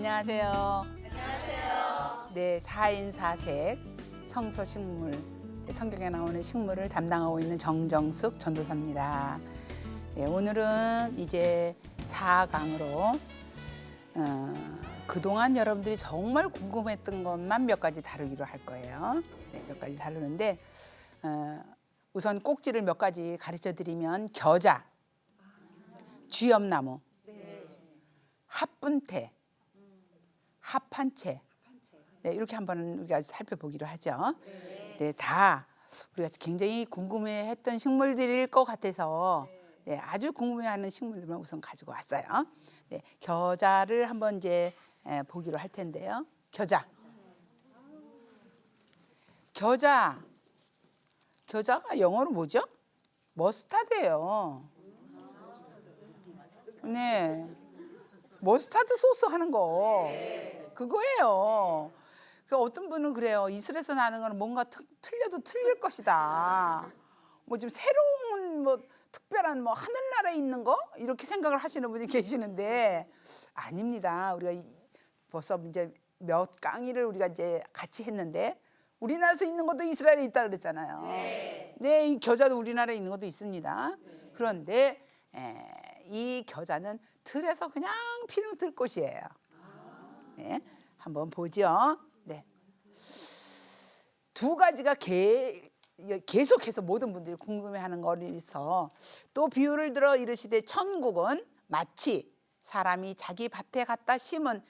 안녕하세요. 네, 4인 4색 성서식물, 성경에 나오는 식물을 담당하고 있는 정정숙 전도사입니다. 네, 오늘은 이제 4강으로 그동안 여러분들이 정말 궁금했던 것만 몇 가지 다루기로 할 거예요. 네, 몇 가지 다루는데 우선 꼭지를 몇 가지 가르쳐 드리면 겨자, 쥐엄나무, 합분태, 합한채, 네, 이렇게 한번 우리가 살펴보기로 하죠. 네, 다 우리가 굉장히 궁금해했던 식물들일 것 같아서 네, 아주 궁금해하는 식물들만 우선 가지고 왔어요. 네, 겨자를 한번 이제 보기로 할 텐데요. 겨자가 영어로 뭐죠? 머스타드예요. 네, 머스타드 소스 하는 거 그거예요. 그 어떤 분은 그래요. 이슬에서 나는 거는 뭔가 틀려도 틀릴 것이다. 뭐 좀 새로운 뭐 특별한 뭐 하늘나라에 있는 거 이렇게 생각을 하시는 분이 계시는데 아닙니다. 우리가 벌써 이제 몇 강의를 우리가 이제 같이 했는데 우리나라에서 있는 것도 이스라엘에 있다 그랬잖아요. 네, 이 겨자도 우리나라에 있는 것도 있습니다. 그런데 이 겨자는 들에서 그냥 피는 들꽃이에요. 네, 한번 보죠. 네, 두 가지가 계속해서 모든 분들이 궁금해하는 거리서 또 비유를 들어 이르시되 천국은 마치 사람이 자기 밭에 갖다 심은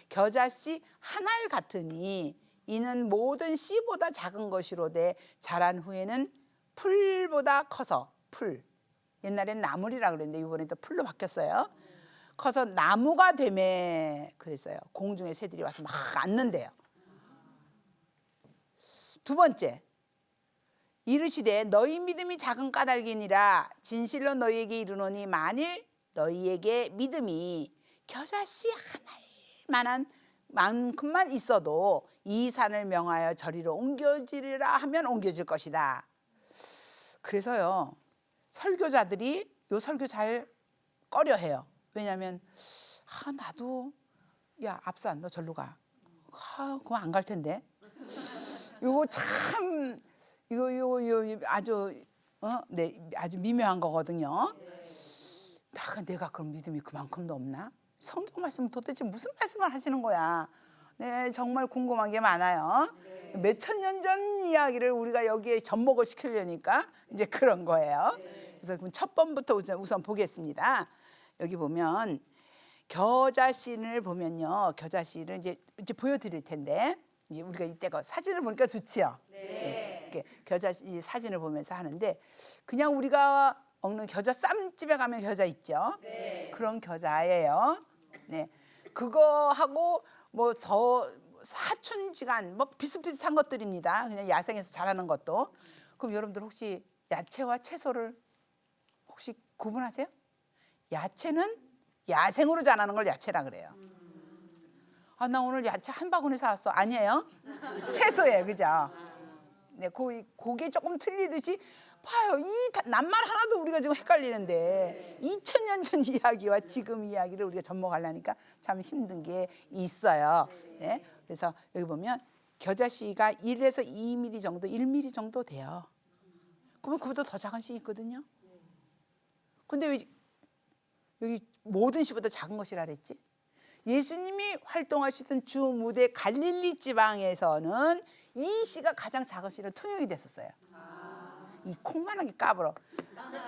겨자씨 한 알 같으니 이는 모든 씨보다 작은 것이로되 자란 후에는 풀보다 커서 옛날엔 나물이라 그랬는데 이번에 또 풀로 바뀌었어요. 커서 나무가 되매 그랬어요. 공중의 새들이 와서 막 앉는데요. 두 번째, 이르시되 너희 믿음이 작은 까닭이니라 진실로 너희에게 이르노니 만일 너희에게 믿음이 겨자씨 한 알만한 만큼만 있어도 이 산을 명하여 저리로 옮겨지리라 하면 옮겨질 것이다. 그래서요, 설교자들이 요 설교 잘 꺼려해요. 왜냐하면 나도 야 압산 너 절로 가. 그거 안 갈 텐데. 요거 참 이거 아주 네, 아주 미묘한 거거든요. 내가 그런 믿음이 그만큼도 없나? 성경 말씀은 도대체 무슨 말씀을 하시는 거야? 네, 정말 궁금한 게 많아요. 몇천 년 전 이야기를 우리가 여기에 접목을 시키려니까 이제 그런 거예요. 그래서 그럼 첫 번부터 우선 보겠습니다. 여기 보면 겨자씨를 보면요, 겨자씨를 이제 보여드릴 텐데 이제 우리가 이때가 사진을 보니까 좋지요. 네. 이렇게 겨자씨 사진을 보면서 하는데 그냥 우리가 먹는 겨자 쌈집에 가면 겨자 있죠. 그런 겨자예요. 네, 그거하고 뭐 더 사춘지간 뭐 비슷비슷한 것들입니다. 그냥 야생에서 자라는 것도. 그럼 여러분들 혹시 야채와 채소를 혹시 구분하세요? 야채는 야생으로 자라는 걸 야채라 그래요. 나 오늘 야채 한 바구니 사왔어. 아니에요. 채소예요. 그죠? 네, 그게 조금 틀리듯이 봐요. 이 낱말 하나도 우리가 지금 헷갈리는데 2000년 전 이야기와 지금 이야기를 우리가 접목하려니까 참 힘든 게 있어요. 네, 그래서 여기 보면 겨자씨가 1에서 2mm 정도, 1mm 정도 돼요. 그러면 그보다 더 작은 씨 있거든요. 근데 왜 여기 모든 씨보다 작은 것이라 그랬지? 예수님이 활동하시던 주 무대 갈릴리 지방에서는 이 씨가 가장 작은 씨로 통용이 됐었어요. 이 콩만하게 까불어.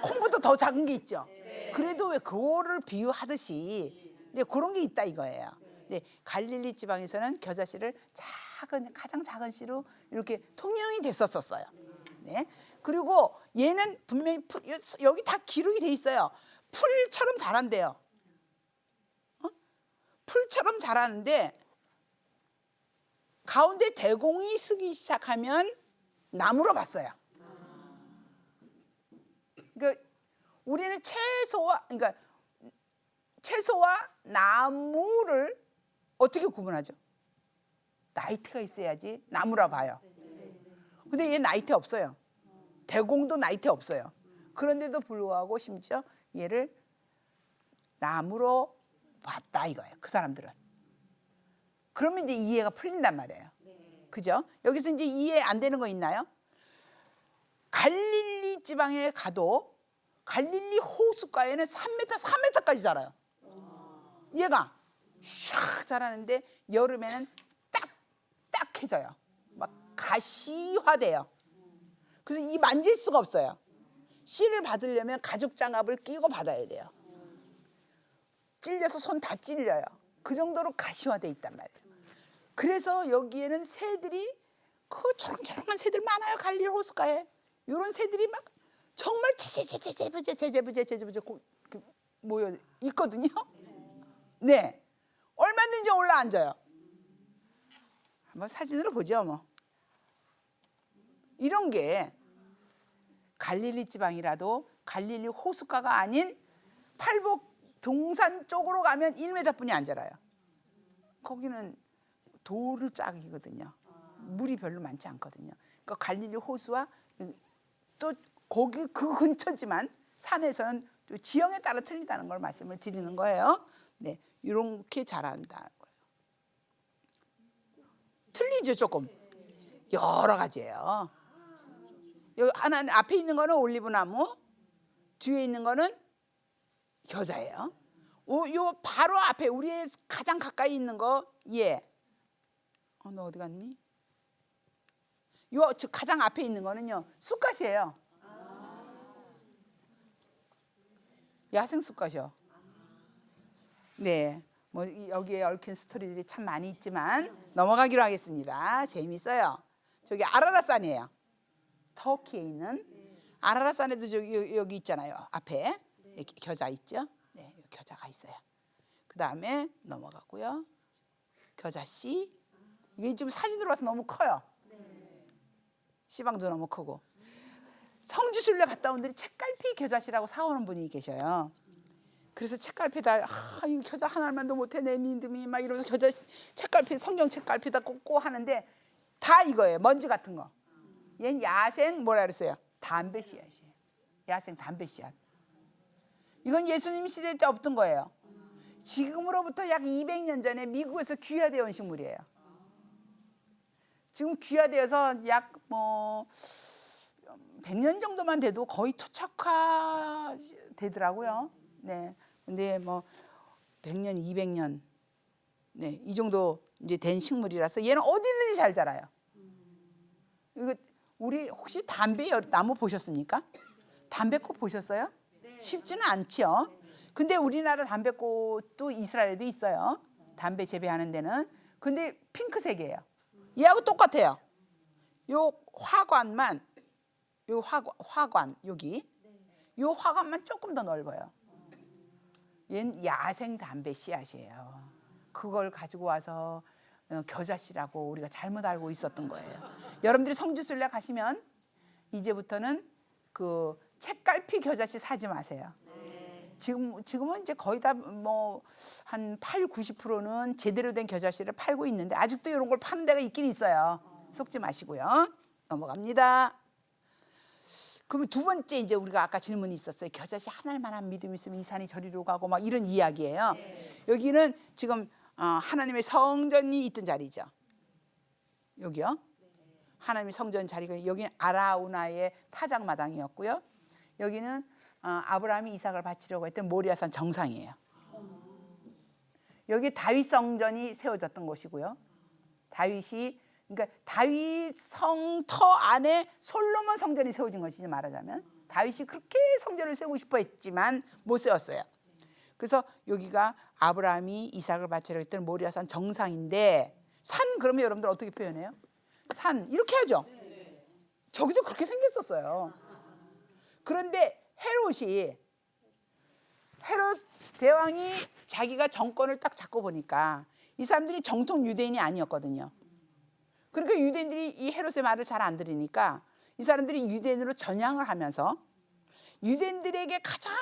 콩보다 더 작은 게 있죠. 그래도 왜 그거를 비유하듯이 이제 그런 게 있다 이거예요. 네, 갈릴리 지방에서는 겨자씨를 가장 작은 씨로 이렇게 통용이 됐었어요. 네, 그리고 얘는 분명히 여기 다 기록이 돼 있어요. 풀처럼 자란대요. 풀처럼 자라는데 가운데 대공이 쓰기 시작하면 나무로 봤어요. 그러니까 우리는 채소와 나무를 어떻게 구분하죠? 나이테가 있어야지 나무라 봐요. 근데 얘 나이테 없어요. 대공도 나이테 없어요. 그런데도 불구하고 심지어 얘를 나무로 봤다 이거예요. 그 사람들은. 그러면 이제 이해가 풀린단 말이에요. 그죠? 여기서 이제 이해 안 되는 거 있나요? 갈릴리 지방에 가도 갈릴리 호숫가에는 3m, 4m까지 자라요. 얘가 샥 자라는데 여름에는 딱딱해져요. 막 가시화돼요. 그래서 이 만질 수가 없어요. 씨를 받으려면 가죽 장갑을 끼고 받아야 돼요. 찔려서 손 다 찔려요. 그 정도로 가시화돼 있단 말이에요. 그래서 여기에는 새들이 그 초롱초롱한 새들 많아요. 갈릴리 호숫가에. 이런 새들이 막 정말 제제부제 모여 있거든요. 네, 얼마든지 올라앉아요. 한번 사진으로 보죠 뭐. 이런 게 갈릴리 지방이라도 갈릴리 호숫가가 아닌 팔복 동산 쪽으로 가면 1m뿐이 안 자라요. 거기는 도르짝이거든요. 물이 별로 많지 않거든요. 그러니까 갈릴리 호수와 또 거기 그 근처지만 산에서는 또 지형에 따라 틀리다는 걸 말씀을 드리는 거예요. 네, 이렇게 자란다. 틀리죠 조금. 여러 가지예요. 여기 하나 앞에 있는 거는 올리브나무, 뒤에 있는 거는 겨자예요. 요 바로 앞에 우리의 가장 가까이 있는 거 얘. 너 어디 갔니? 요 가장 앞에 있는 거는요 쑥갓이에요. 야생 쑥갓이요. 네, 뭐 여기에 얽힌 스토리들이 참 많이 있지만 넘어가기로 하겠습니다. 재밌어요. 저기 아라랏산이에요. 터키에 있는 아라랏산에도 여기 있잖아요. 앞에 겨자 있죠. 네, 겨자가 있어요. 그 다음에 넘어가고요. 겨자씨. 이게 지금 사진으로 봐서 너무 커요. 씨방도 너무 크고. 성지순례 갔다 온 분들이 책갈피 겨자씨라고 사오는 분이 계셔요. 그래서 책갈피에다 이 겨자 하나만도 못해 내 믿음이 막 이러면서 겨자 책갈피 성경 책갈피에다 꽂고 하는데 다 이거예요. 먼지 같은 거. 얘는 야생 뭐라 그랬어요? 담배 씨앗이에요. 야생 담배 씨앗. 이건 예수님 시대 때 없던 거예요. 지금으로부터 약 200년 전에 미국에서 귀화되어 온 식물이에요. 지금 귀화되어서 약 뭐 100년 정도만 돼도 거의 토착화 되더라고요. 네. 근데 뭐 100년, 200년 네, 이 정도 이제 된 식물이라서 얘는 어디든지 잘 자라요. 이거 우리 혹시 담배 나무 보셨습니까? 담배꽃 보셨어요? 쉽지는 않죠. 근데 우리나라 담배꽃도 이스라엘에도 있어요. 담배 재배하는 데는. 근데 핑크색이에요. 얘하고 똑같아요. 요 화관만 요 화관 여기 요 화관만 조금 더 넓어요. 얘는 야생 담배 씨앗이에요. 그걸 가지고 와서 겨자씨라고 우리가 잘못 알고 있었던 거예요. 여러분들이 성지순례 가시면 이제부터는 그 책갈피 겨자씨 사지 마세요. 지금은 이제 거의 다 뭐 한 80~90%는 제대로 된 겨자씨를 팔고 있는데 아직도 이런 걸 파는 데가 있긴 있어요. 속지 마시고요. 넘어갑니다. 그러면 두 번째 이제 우리가 아까 질문이 있었어요. 겨자씨 하나만한 믿음이 있으면 이 산이 저리로 가고 막 이런 이야기예요. 여기는 지금 하나님의 성전이 있던 자리죠. 여기요. 하나님의 성전 자리가 여기는 아라우나의 타작마당이었고요. 여기는 아브라함이 이삭을 바치려고 했던 모리아산 정상이에요. 여기 다윗 성전이 세워졌던 곳이고요. 다윗이 그러니까 다윗 성터 안에 솔로몬 성전이 세워진 것이지 말하자면 다윗이 그렇게 성전을 세우고 싶어 했지만 못 세웠어요. 그래서 여기가 아브라함이 이삭을 바치려고 했던 모리아산 정상인데 산 그러면 여러분들 어떻게 표현해요? 산 이렇게 하죠. 저기도 그렇게 생겼었어요. 그런데 헤롯 대왕이 자기가 정권을 딱 잡고 보니까 이 사람들이 정통 유대인이 아니었거든요. 그러니까 유대인들이 이 헤롯의 말을 잘 안 들으니까 이 사람들이 유대인으로 전향을 하면서 유대인들에게 가장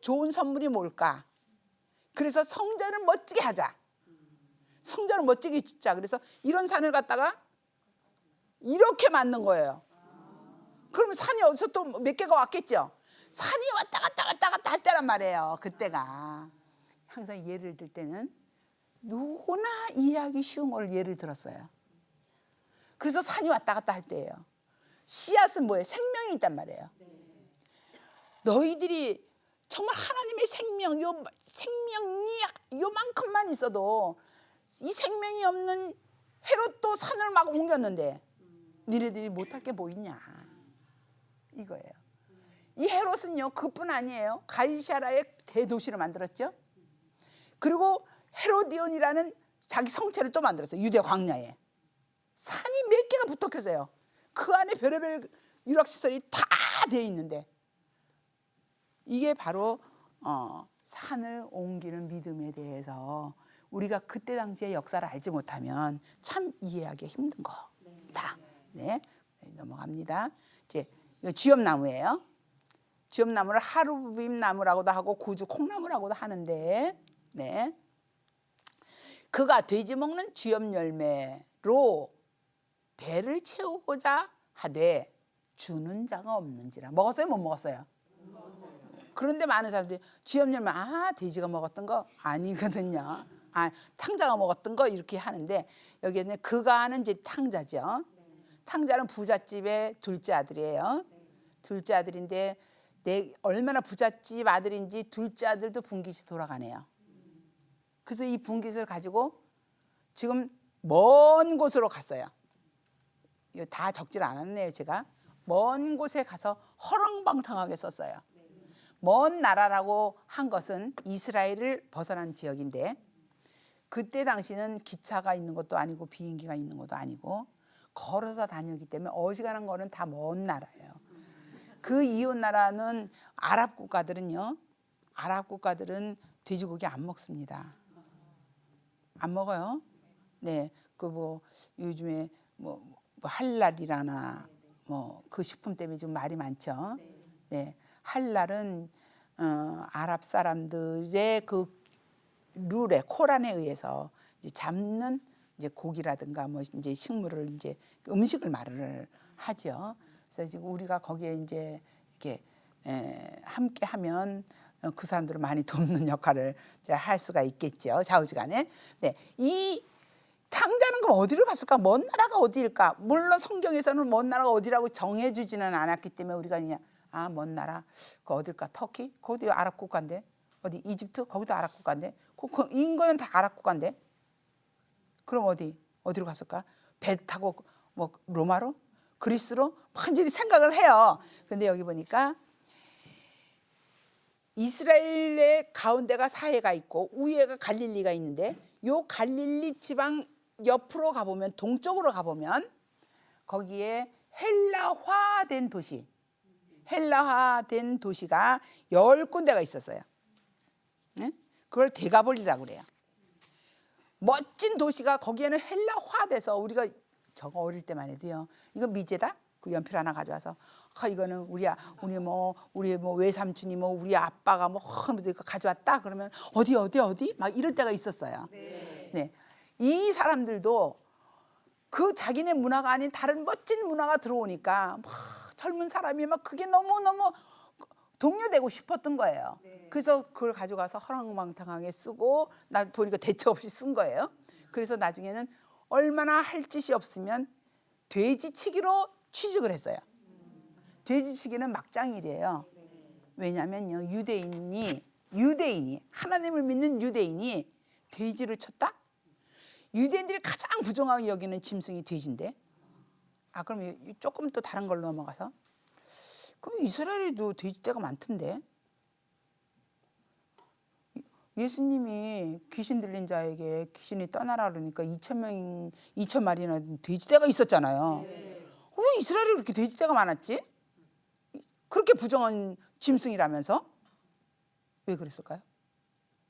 좋은 선물이 뭘까? 그래서 성전을 멋지게 하자. 성전을 멋지게 짓자. 그래서 이런 산을 갖다가 이렇게 만든 거예요. 그러면 산이 어디서 또 몇 개가 왔겠죠. 산이 왔다 갔다 할 때란 말이에요. 그때가 항상 예를 들 때는 누구나 이해하기 쉬운 걸 예를 들었어요. 그래서 산이 왔다 갔다 할 때예요. 씨앗은 뭐예요? 생명이 있단 말이에요. 너희들이 정말 하나님의 생명, 요 생명이 요만큼만 있어도 이 생명이 없는 헤롯도 산을 막 옮겼는데 니네들이 못할 게 뭐 있냐 이거예요. 이 헤롯은요 그뿐 아니에요. 갈리샤라의 대도시를 만들었죠. 그리고 헤로디온이라는 자기 성체를 또 만들었어요. 유대 광야에 산이 몇 개가 붙어있어요. 그 안에 별의별 유락시설이 다 돼 있는데 이게 바로 산을 옮기는 믿음에 대해서 우리가 그때 당시의 역사를 알지 못하면 참 이해하기 힘든 거다. 네, 넘어갑니다. 이제 이거 쥐엄나무예요. 쥐엄나무를 하루빔 나무라고도 하고 구주 콩나무라고도 하는데, 네, 그가 돼지 먹는 쥐엄 열매로 배를 채우고자 하되 주는 자가 없는지라. 먹었어요? 못 먹었어요? 그런데 많은 사람들이 쥐엄 열매 돼지가 먹었던 거 아니거든요. 탕자가 먹었던 거 이렇게 하는데 여기에는 그가는 이제 탕자죠. 탕자는 부잣집의 둘째 아들이에요. 둘째 아들인데 얼마나 부잣집 아들인지 둘째 아들도 분깃이 돌아가네요. 그래서 이 분깃을 가지고 지금 먼 곳으로 갔어요. 이거 다 적질 않았네요. 제가 먼 곳에 가서 허랑방탕하게 썼어요. 먼 나라라고 한 것은 이스라엘을 벗어난 지역인데 그때 당시는 기차가 있는 것도 아니고 비행기가 있는 것도 아니고 걸어서 다녔기 때문에 어지간한 거는 다 먼 나라예요. 그 이웃 나라는 아랍 국가들은요. 아랍 국가들은 돼지고기 안 먹습니다. 안 먹어요. 네, 그 뭐 요즘에 뭐 할랄이라나 뭐 그 식품 때문에 좀 말이 많죠. 네, 할랄은 아랍 사람들의 그 룰에 코란에 의해서 이제 잡는 이제 고기라든가 뭐 이제 식물을 이제 음식을 말을 하죠. 그래서 지금 우리가 거기에 이제 이렇게 함께 하면 그 사람들을 많이 돕는 역할을 이제 할 수가 있겠죠. 좌우지간에. 네, 이 탕자는 그럼 어디로 갔을까? 먼 나라가 어디일까? 물론 성경에서는 먼 나라가 어디라고 정해주지는 않았기 때문에 우리가 그냥 먼 나라 그 어딜까? 터키? 거기도 아랍 국가인데. 어디 이집트? 거기도 아랍 국가인데. 그 인거는 다 아랍 국가인데. 그럼 어디로 갔을까? 배 타고 뭐 로마로? 그리스로? 완전히 생각을 해요. 근데 여기 보니까 이스라엘의 가운데가 사해가 있고 위에가 갈릴리가 있는데 요 갈릴리 지방 옆으로 가보면 동쪽으로 가보면 거기에 헬라화된 도시가 10군데가 있었어요. 네? 그걸 데가볼리라고 그래요. 멋진 도시가 거기에는 헬라화돼서 우리가 저거 어릴 때만 해도요. 이거 미제다? 그 연필 하나 가져와서 이거는 우리 외삼촌이 우리 아빠가 이거 가져왔다 그러면 어디 막 이럴 때가 있었어요. 네. 이 사람들도 그 자기네 문화가 아닌 다른 멋진 문화가 들어오니까 젊은 사람이 그게 너무너무 동요되고 싶었던 거예요. 그래서 그걸 가져가서 허랑방탕하게 쓰고 나 보니까 대책 없이 쓴 거예요. 그래서 나중에는 얼마나 할 짓이 없으면 돼지치기로 취직을 했어요. 돼지치기는 막장일이에요. 왜냐면요 유대인이 하나님을 믿는 유대인이 돼지를 쳤다? 유대인들이 가장 부정하게 여기는 짐승이 돼지인데 그럼 조금 또 다른 걸로 넘어가서 그럼 이스라엘에도 돼지떼가 많던데 예수님이 귀신 들린 자에게 귀신이 떠나라 그러니까 2,000마리나 돼지떼가 있었잖아요. 왜 이스라엘에 그렇게 돼지떼가 많았지? 그렇게 부정한 짐승이라면서? 왜 그랬을까요?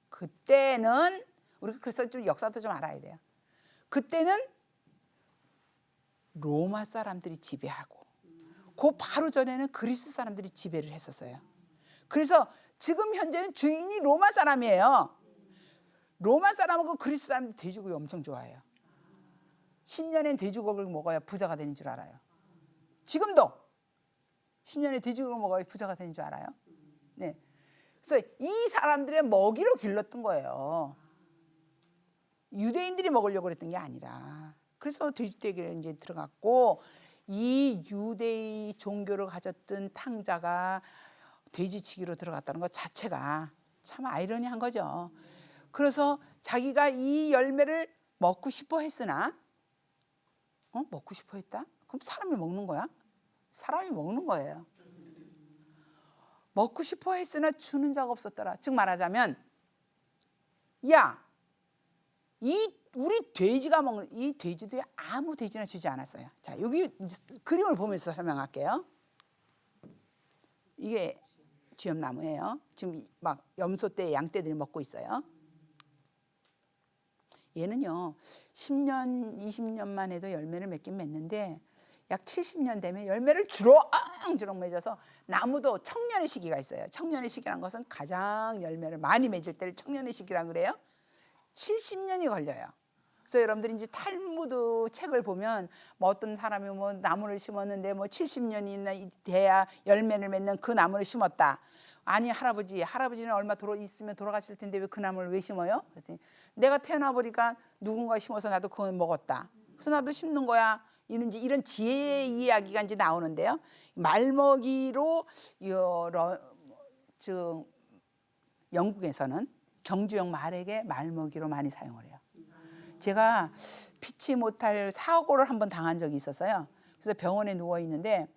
그때는 우리가 그래서 좀 역사도 좀 알아야 돼요. 그때는 로마 사람들이 지배하고 그 바로 전에는 그리스 사람들이 지배를 했었어요. 그래서 지금 현재는 주인이 로마 사람이에요. 로마 사람하고 그리스 사람들이 돼지고기 엄청 좋아해요. 신년엔 돼지고기를 먹어야 부자가 되는 줄 알아요. 지금도 신년에 돼지고기를 먹어야 부자가 되는 줄 알아요. 네. 그래서 이 사람들의 먹이로 길렀던 거예요. 유대인들이 먹으려고 그랬던 게 아니라. 그래서 돼지떼기에 이제 들어갔고, 이 유대의 종교를 가졌던 탕자가 돼지치기로 들어갔다는 것 자체가 참 아이러니한 거죠. 그래서 자기가 이 열매를 먹고 싶어 했으나, 먹고 싶어 했다? 그럼 사람이 먹는 거야? 사람이 먹는 거예요. 먹고 싶어 했으나 주는 자가 없었더라. 즉 말하자면, 야, 우리 돼지가 먹는 이 돼지도 아무 돼지나 주지 않았어요. 자, 여기 그림을 보면서 설명할게요. 이게 쥐엄나무예요. 지금 막 염소떼, 양떼들이 먹고 있어요. 얘는요 10년, 20년만 해도 열매를 맺긴 맺는데 약 70년 되면 열매를 주렁주렁 맺어서, 나무도 청년의 시기가 있어요. 청년의 시기란 것은 가장 열매를 많이 맺을 때를 청년의 시기라고 그래요. 70년이 걸려요. 그래서 여러분들이 이제 탈무드 책을 보면 뭐 어떤 사람이 뭐 나무를 심었는데 뭐 70년이나 돼야 열매를 맺는 그 나무를 심었다. 아니 할아버지는 얼마 있으면 돌아가실 텐데 왜 그 나무를 왜 심어요? 그랬더니 내가 태어나 보니까 누군가 심어서 나도 그걸 먹었다. 그래서 나도 심는 거야. 이런 지혜 이야기가 이제 나오는데요. 말먹이로 영국에서는 경주용 말에게 말먹이로 많이 사용을 해요. 제가 피치 못할 사고를 한번 당한 적이 있었어요. 그래서 병원에 누워 있는데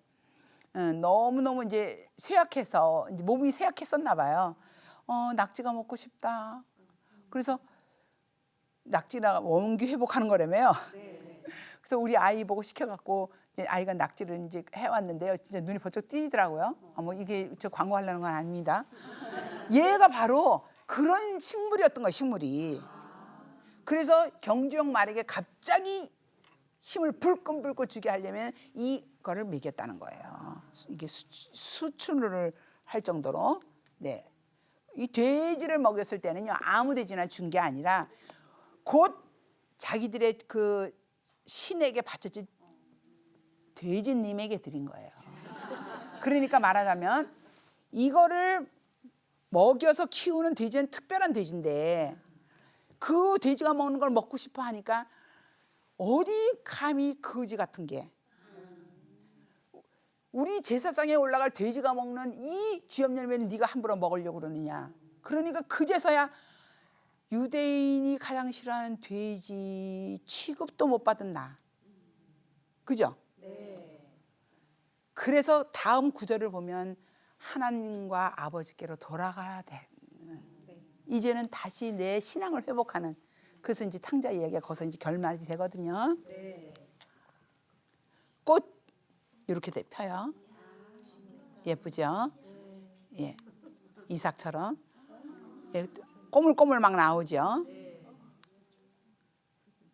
너무너무 이제 쇠약해서 이제 몸이 쇠약했었나 봐요. 낙지가 먹고 싶다. 그래서 낙지나 원기 회복하는 거라며요. 그래서 우리 아이 보고 시켜갖고 아이가 낙지를 이제 해왔는데요. 진짜 눈이 번쩍 띄더라고요. 뭐 이게 저 광고하려는 건 아닙니다. 얘가 바로 그런 식물이었던 거예요. 식물이. 그래서 경주용 말에게 갑자기 힘을 불끈불끈 주게 하려면 이거를 먹였다는 거예요. 이게 수출을 할 정도로. 네. 이 돼지를 먹였을 때는요 아무 돼지나 준 게 아니라 곧 자기들의 그 신에게 바쳐진 돼지님에게 드린 거예요. 그러니까 말하자면 이거를 먹여서 키우는 돼지는 특별한 돼지인데, 그 돼지가 먹는 걸 먹고 싶어 하니까 어디 감히 거지 같은 게 우리 제사상에 올라갈 돼지가 먹는 이 쥐엄열매는 네가 함부로 먹으려고 그러느냐. 그러니까 그제서야 유대인이 가장 싫어하는 돼지 취급도 못 받은 나. 그죠? 네. 그래서 다음 구절을 보면 하나님과 아버지께로 돌아가야 돼. 이제는 다시 내 신앙을 회복하는. 그래서 이제 탕자 이야기가 거기서 이제 결말이 되거든요. 네. 꽃 이렇게 펴요. 예쁘죠? 예, 이삭처럼. 예, 꼬물꼬물 막 나오죠.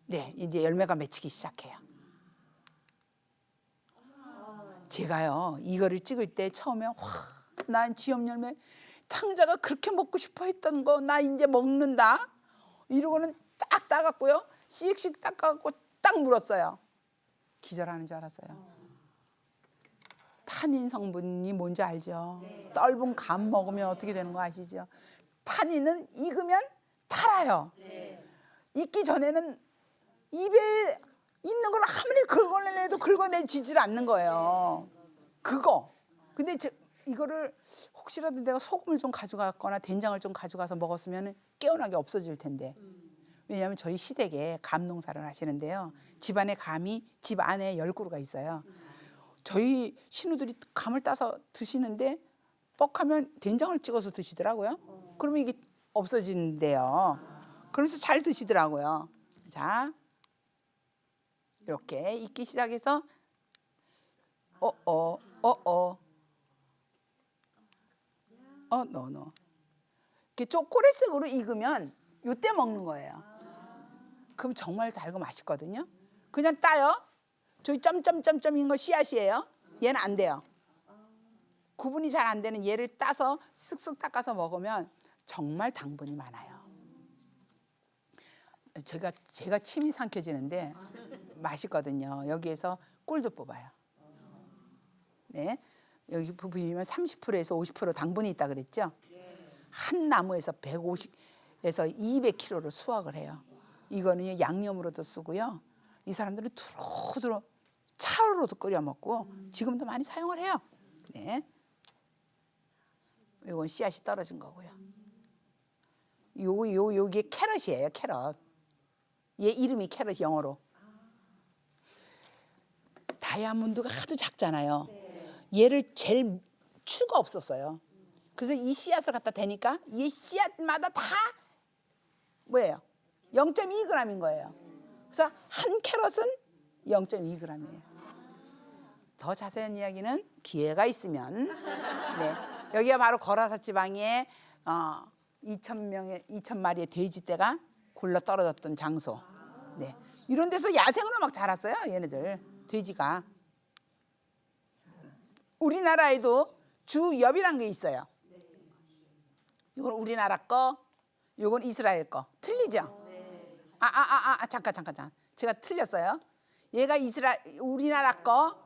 네, 이제 열매가 맺히기 시작해요. 제가요 이거를 찍을 때 처음에 난 쥐엄열매 탕자가 그렇게 먹고 싶어 했던 거 나 이제 먹는다 이러고는 딱 따갖고요 씩씩 닦아갖고 딱 물었어요. 기절하는 줄 알았어요. 타닌 성분이 뭔지 알죠? 떫은 감 먹으면 어떻게 되는 거 아시죠? 타닌은 익으면 달아요. 익기 전에는 입에 있는 걸 아무리 긁어내도 긁어내지질 않는 거예요. 그거. 근데 이거를 혹시라도 내가 소금을 좀 가져갔거나 된장을 좀 가져가서 먹었으면 깨어나게 없어질 텐데. 왜냐하면 저희 시댁에 감 농사를 하시는데요. 집안에 감이 집 안에 10그루가 있어요. 저희 신우들이 감을 따서 드시는데 뻑하면 된장을 찍어서 드시더라고요. 그러면 이게 없어진대요. 그러면서 잘 드시더라고요. 자, 이렇게 익기 시작해서 이렇게 초콜릿색으로 익으면 이때 먹는 거예요. 그럼 정말 달고 맛있거든요. 그냥 따요. 저기 점점점점인 거 씨앗이에요. 얘는 안 돼요. 구분이 잘 안 되는 얘를 따서 쓱쓱 닦아서 먹으면 정말 당분이 많아요. 제가 침이 삼켜지는데 맛있거든요. 여기에서 꿀도 뽑아요. 네, 여기 보시면 30%에서 50% 당분이 있다 그랬죠. 한 나무에서 150에서 200kg를 수확을 해요. 이거는 양념으로도 쓰고요. 이 사람들은 두루두루 차로도 끓여 먹고 지금도 많이 사용을 해요. 네. 이건 씨앗이 떨어진 거고요. 요게 캐럿이에요. 캐럿. 얘 이름이 캐럿 영어로. 다이아몬드가 하도 작잖아요. 얘를 잴 추가 없었어요. 그래서 이 씨앗을 갖다 대니까 이 씨앗마다 다 뭐예요? 0.2g인 거예요. 그래서 한 캐럿은 0.2g이에요. 더 자세한 이야기는 기회가 있으면. 네. 여기가 바로 거라사 지방에 2,000마리의 돼지떼가 굴러 떨어졌던 장소. 네. 이런 데서 야생으로 막 자랐어요. 얘네들 돼지가. 우리나라에도 주엽이란 게 있어요. 이건 우리나라 거, 이건 이스라엘 거. 틀리죠? 잠깐. 제가 틀렸어요. 얘가 우리나라 거,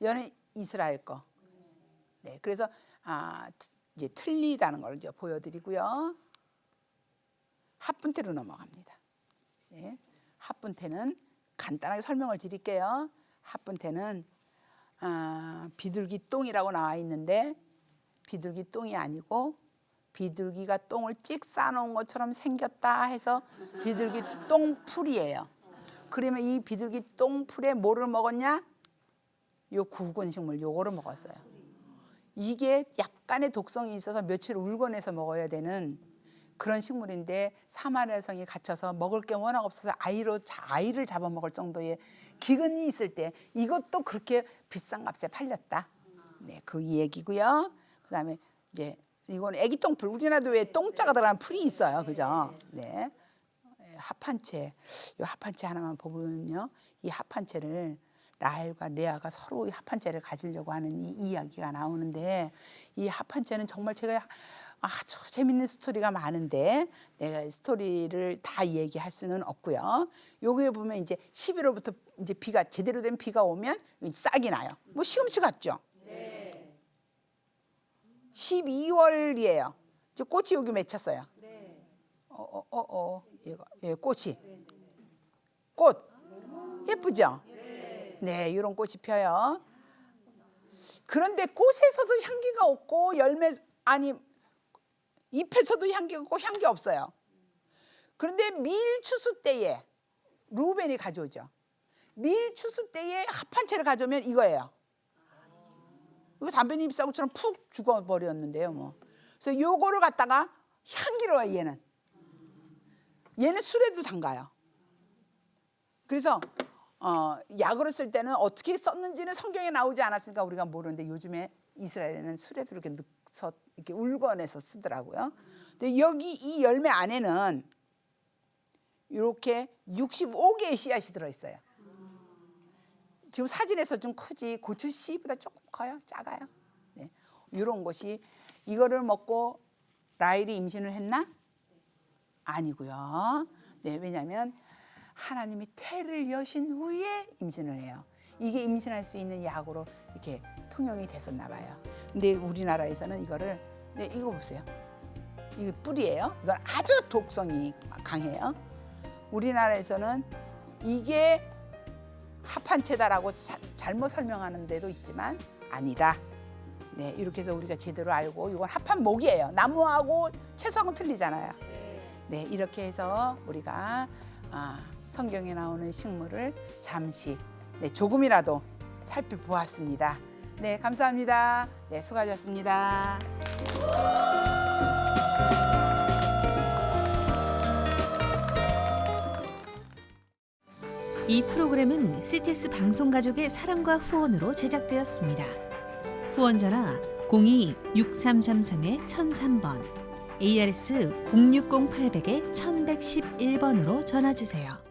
얘는 이스라엘 거. 네, 그래서 이제 틀리다는 걸 이제 보여드리고요. 합분태로 넘어갑니다. 네, 합분태는 간단하게 설명을 드릴게요. 합분태는 비둘기 똥이라고 나와 있는데 비둘기 똥이 아니고 비둘기가 똥을 찍 싸놓은 것처럼 생겼다 해서 비둘기 똥풀이에요. 그러면 이 비둘기 똥풀에 뭐를 먹었냐? 요 굵은 식물 요거를 먹었어요. 이게 약간의 독성이 있어서 며칠 울궈내서 먹어야 되는 그런 식물인데 사마리아성이 갇혀서 먹을 게 워낙 없어서 아이를 잡아먹을 정도의 기근이 있을 때 이것도 그렇게 비싼 값에 팔렸다. 네, 그 얘기고요. 그다음에 이제 이건 애기 똥풀. 우리나라도 왜 똥자가 들어간 풀이 있어요, 그죠? 네, 합한채. 이 합한채 하나만 보면요, 이 합한채를 라헬과 레아가 서로 이 합한채를 가지려고 하는 이 이야기가 나오는데 이 합한채는 정말 제가 아주 재밌는 스토리가 많은데 내가 스토리를 다 얘기할 수는 없고요. 여기에 보면 이제 11월부터 이제 비가 제대로 된 비가 오면 싹이 나요. 뭐 시금치 같죠? 네. 12월이에요. 이제 꽃이 여기 맺혔어요. 네. 얘 꽃이. 꽃 예쁘죠? 네, 이런 꽃이 펴요. 그런데 꽃에서도 향기가 없고 잎에서도 향기가 없고 향기 없어요. 그런데 밀추수 때에 루벤이 가져오죠. 밀추수 때에 합한채를 가져오면 이거예요. 이거 담배잎 잎사귀처럼 푹 죽어버렸는데요, 뭐. 그래서 요거를 갖다가 향기로워요. 얘는 술에도 담가요. 그래서 약으로 쓸 때는 어떻게 썼는지는 성경에 나오지 않았으니까 우리가 모르는데 요즘에 이스라엘에는 술에도 이렇게 넣어서 이렇게 울궈내서 쓰더라고요. 근데 여기 이 열매 안에는 이렇게 65개의 씨앗이 들어있어요. 지금 사진에서 좀 크지 고추 씨보다 조금 커요, 작아요. 네, 이런 것이 이거를 먹고 라헬이 임신을 했나? 아니고요. 네, 왜냐하면 하나님이 태를 여신 후에 임신을 해요. 이게 임신할 수 있는 약으로 이렇게 통용이 됐었나 봐요. 근데 우리나라에서는 이거를 이거 보세요. 이게 뿌리예요. 이건 아주 독성이 강해요. 우리나라에서는 이게 합한채다라고 잘못 설명하는 데도 있지만 아니다. 네, 이렇게 해서 우리가 제대로 알고 이건 합한목이에요. 나무하고 채소하고 틀리잖아요. 네, 이렇게 해서 우리가 성경에 나오는 식물을 잠시 조금이라도 살펴보았습니다. 네, 감사합니다. 네, 수고하셨습니다. 이 프로그램은 CTS 방송가족의 사랑과 후원으로 제작되었습니다. 후원전화 02-6333-1003번, ARS 060-800-1111번으로 전화주세요.